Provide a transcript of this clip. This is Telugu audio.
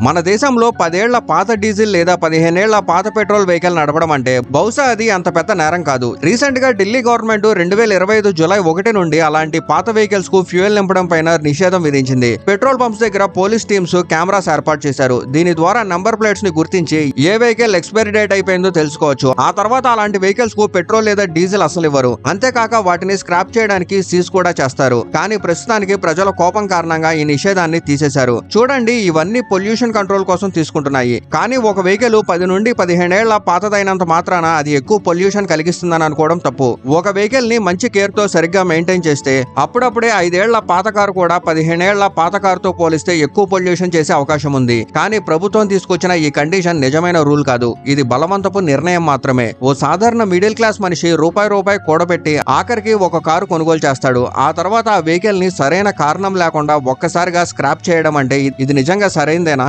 మన దేశంలో 10 ఏళ్ల పాత డీజిల్ లేదా 15 ఏళ్ల పాత పెట్రోల్ వెహికల్ నడపడం అంటే బహుశా అది అంత పెద్ద నేరం కాదు. రీసెంట్ గా ఢిల్లీ గవర్నమెంట్ 2025 జూలై 1 నుండి అలాంటి పాత వెహికల్స్ కు ఫ్యూయల్ నింపడం పైన నిషేధం విధించింది. పెట్రోల్ పంప్స్ దగ్గర పోలీస్ టీమ్స్ కెమెరాస్ ఏర్పాటు చేశారు. దీని ద్వారా నంబర్ ప్లేట్స్ ని గుర్తించి ఏ వెహికల్ ఎక్స్పైరీ డేట్ అయిపోయిందో తెలుసుకోవచ్చు. ఆ తర్వాత అలాంటి వెహికల్స్ కు పెట్రోల్ లేదా డీజిల్ అసలు ఇవ్వరు. అంతేకాక వాటిని స్క్రాప్ చేయడానికి సీజ్ కూడా చేస్తారు. కానీ ప్రస్తుతానికి ప్రజల కోపం కారణంగా ఈ నిషేధాన్ని తీసేశారు. చూడండి, ఇవన్నీ పొల్యూషన్ కంట్రోల్ కోసం తీసుకుంటున్నాయి. కానీ ఒక వెహికల్ 10 నుండి 15 ఏళ్ల పాతదైనంత మాత్రాన అది ఎక్కువ పొల్యూషన్ కలిగిస్తుందని అనుకోవడం తప్పు. ఒక వెహికల్ ని మంచి కేర్ తో సరిగ్గా మెయింటైన్ చేస్తే అప్పుడప్పుడే 5 ఏళ్ల పాత కారు కూడా 15 ఏళ్ల పాత కారుతో పోలిస్తే ఎక్కువ పొల్యూషన్ చేసే అవకాశం ఉంది. కానీ ప్రభుత్వం తీసుకొచ్చిన ఈ కండిషన్ నిజమైన రూల్ కాదు. ఇది బలవంతపు నిర్ణయం మాత్రమే. ఓ సాధారణ మిడిల్ క్లాస్ మనిషి రూపాయి కూడబెట్టి ఆఖరికి ఒక కారు కొనుగోలు చేస్తాడు. ఆ తర్వాత ఆ వెహికల్ ని సరైన కారణం లేకుండా ఒక్కసారిగా స్క్రాప్ చేయడం అంటే ఇది నిజంగా సరైందేనా?